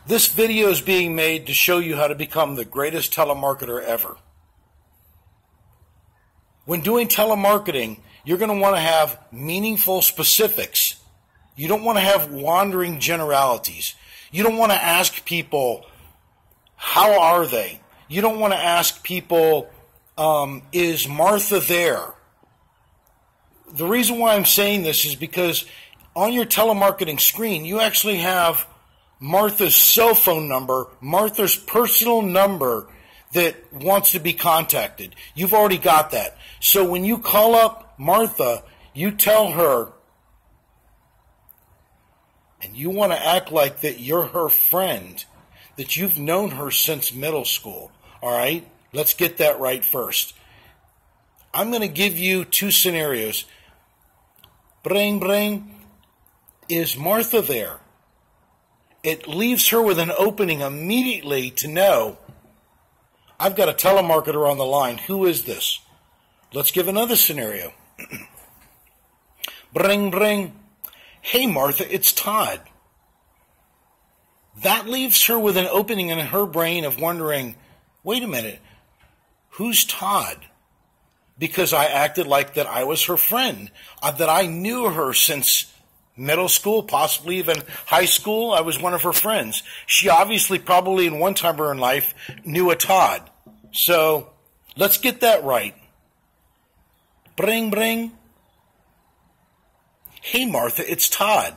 This video is being made to show you how to become the greatest telemarketer ever. When doing telemarketing, you're going to want to have meaningful specifics. You don't want to have wandering generalities. You don't want to ask people, how are they? You don't want to ask people, is Martha there? The reason why I'm saying this is because on your telemarketing screen, you actually have Martha's cell phone number, Martha's personal number that wants to be contacted. You've already got that. So when you call up Martha, you tell her, and you want to act like that you're her friend, that you've known her since middle school. All right? Let's get that right first. I'm going to give you two scenarios. Bring, bring. Is Martha there? It leaves her with an opening immediately to know, I've got a telemarketer on the line. Who is this? Let's give another scenario. Bring, bring. Hey, Martha, it's Todd. That leaves her with an opening in her brain of wondering, wait a minute, who's Todd? Because I acted like that I was her friend, that I knew her since middle school, possibly even high school. I was one of her friends. She obviously probably in one time in her life knew a Todd. So let's get that right. Bring, bring. Hey, Martha, it's Todd.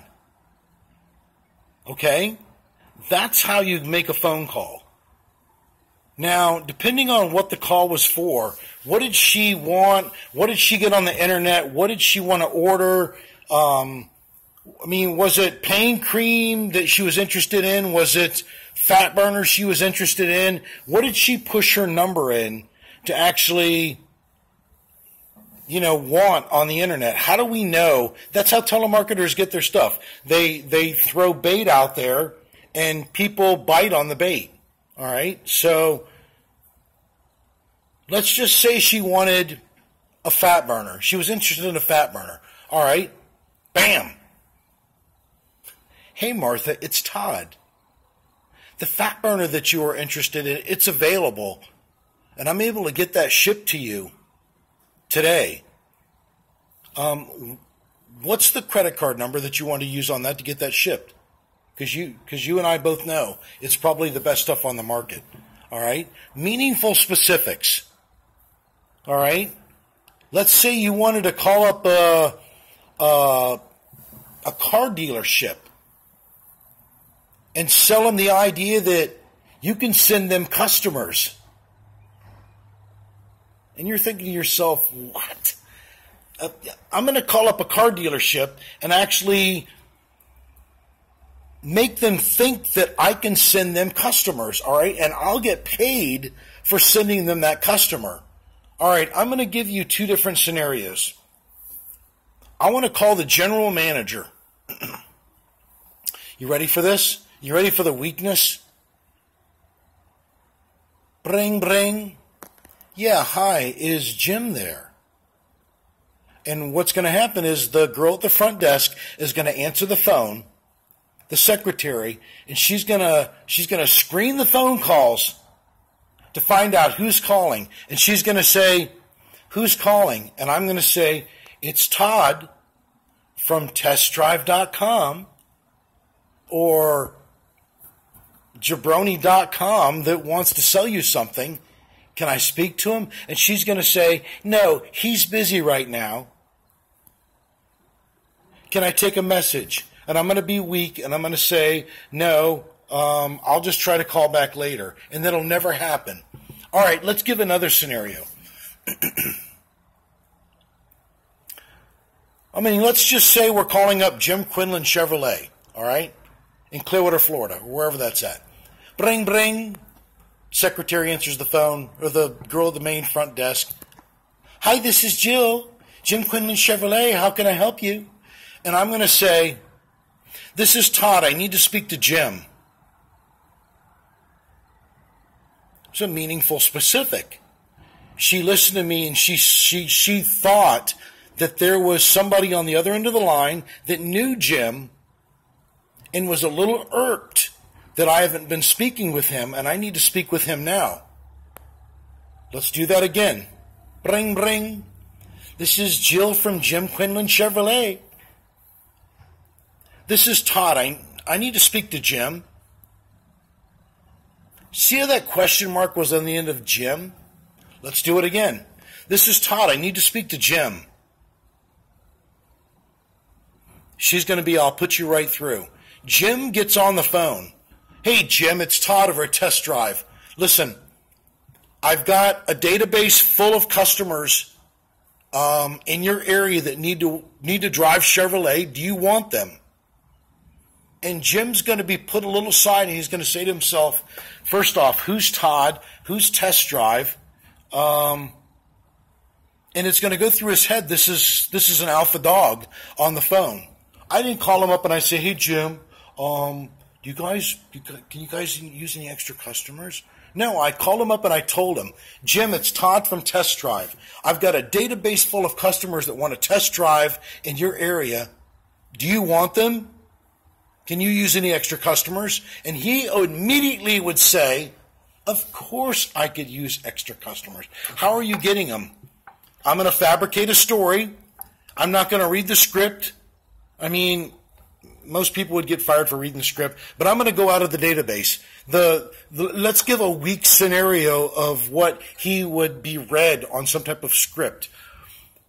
Okay? That's how you make a phone call. Now, depending on what the call was for, what did she want? What did she get on the internet? What did she want to order? Was it pain cream that she was interested in? Was it fat burner she was interested in? What did she push her number in to actually, want on the internet? How do we know? That's how telemarketers get their stuff. They throw bait out there and people bite on the bait. All right? So let's just say she wanted a fat burner. She was interested in a fat burner. All right? Bam. Hey, Martha, it's Todd. The fat burner that you are interested in, it's available, and I'm able to get that shipped to you today. What's the credit card number that you want to use on that to get that shipped? Because you and I both know it's probably the best stuff on the market. All right? Meaningful specifics. All right? Let's say you wanted to call up a car dealership and sell them the idea that you can send them customers. And you're thinking to yourself, what? I'm going to call up a car dealership and actually make them think that I can send them customers, all right? And I'll get paid for sending them that customer. All right, I'm going to give you two different scenarios. I want to call the general manager. You ready for this? You ready for the weakness? Bring, bring. Yeah, hi, is Jim there? And what's going to happen is the girl at the front desk is going to answer the phone, the secretary, and she's going to screen the phone calls to find out who's calling. And she's going to say, who's calling? And I'm going to say, it's Todd from testdrive.com or jabroni.com that wants to sell you something. Can I speak to him? And she's going to say, no, he's busy right now. Can I take a message? And I'm going to be weak and I'm going to say, no, I'll just try to call back later. And that'll never happen. All right, let's give another scenario. Let's just say we're calling up Jim Quinlan Chevrolet, all right, in Clearwater, Florida, or wherever that's at. Bring, bring. Secretary answers the phone, or the girl at the main front desk. Hi, this is Jill, Jim Quinlan Chevrolet. How can I help you? And I'm going to say, this is Todd. I need to speak to Jim. It's a meaningful specific. She listened to me and she thought that there was somebody on the other end of the line that knew Jim and was a little irked that I haven't been speaking with him, and I need to speak with him now. Let's do that again. Bring, bring. This is Jill from Jim Quinlan Chevrolet. This is Todd. I need to speak to Jim. See how that question mark was on the end of Jim? Let's do it again. This is Todd. I need to speak to Jim. She's going to be, I'll put you right through. Jim gets on the phone. Hey, Jim, it's Todd over at Test Drive. Listen, I've got a database full of customers in your area that need to drive Chevrolet. Do you want them? And Jim's going to be put a little aside, and he's going to say to himself, first off, who's Todd? Who's Test Drive? And it's going to go through his head, this is an alpha dog on the phone. I didn't call him up and I say, hey, Jim, can you guys use any extra customers? No, I called him up and I told him, Jim, it's Todd from Test Drive. I've got a database full of customers that want to test drive in your area. Do you want them? Can you use any extra customers? And he immediately would say, of course I could use extra customers. How are you getting them? I'm going to fabricate a story. I'm not going to read the script. I mean, most people would get fired for reading the script, but I'm going to go out of the database. Let's give a weak scenario of what he would be read on some type of script.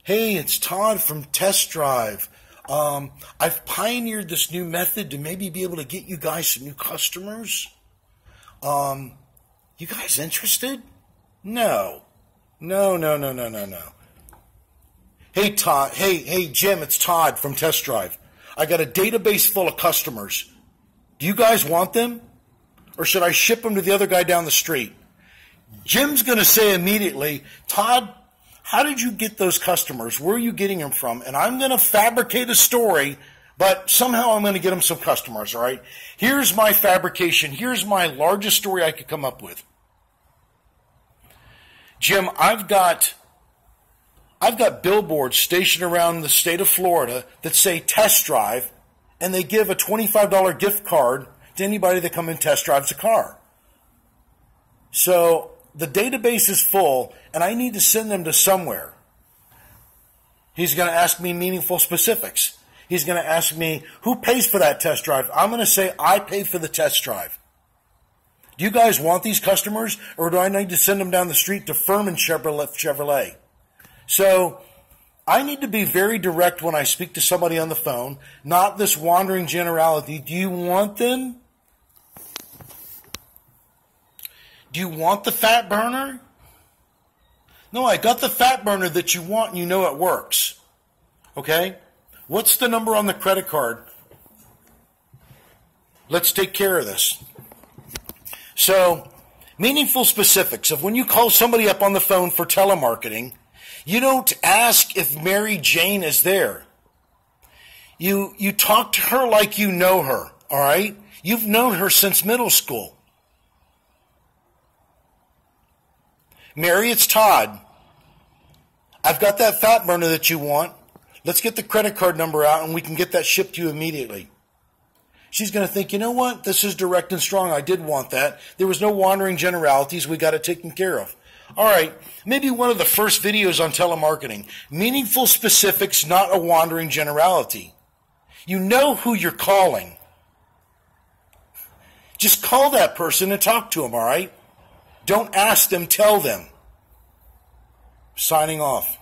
Hey, it's Todd from Test Drive. I've pioneered this new method to maybe be able to get you guys some new customers. You guys interested? No. Hey, Todd. Hey, Jim, it's Todd from Test Drive. I got a database full of customers. Do you guys want them? Or should I ship them to the other guy down the street? Jim's going to say immediately, Todd, how did you get those customers? Where are you getting them from? And I'm going to fabricate a story, but somehow I'm going to get them some customers, all right? Here's my fabrication. Here's my largest story I could come up with. Jim, I've got billboards stationed around the state of Florida that say Test Drive, and they give a $25 gift card to anybody that come and test drives a car. So the database is full, and I need to send them to somewhere. He's going to ask me meaningful specifics. He's going to ask me, who pays for that test drive? I'm going to say, I pay for the test drive. Do you guys want these customers, or do I need to send them down the street to Furman Chevrolet? So I need to be very direct when I speak to somebody on the phone, not this wandering generality. Do you want them? Do you want the fat burner? No, I got the fat burner that you want and you know it works. Okay? What's the number on the credit card? Let's take care of this. So, meaningful specifics of when you call somebody up on the phone for telemarketing, you don't ask if Mary Jane is there. You talk to her like you know her, all right? You've known her since middle school. Mary, it's Todd. I've got that fat burner that you want. Let's get the credit card number out and we can get that shipped to you immediately. She's going to think, you know what? This is direct and strong. I did want that. There was no wandering generalities. We got it taken care of. All right, maybe one of the first videos on telemarketing. Meaningful specifics, not a wandering generality. You know who you're calling. Just call that person and talk to them, all right? Don't ask them, tell them. Signing off.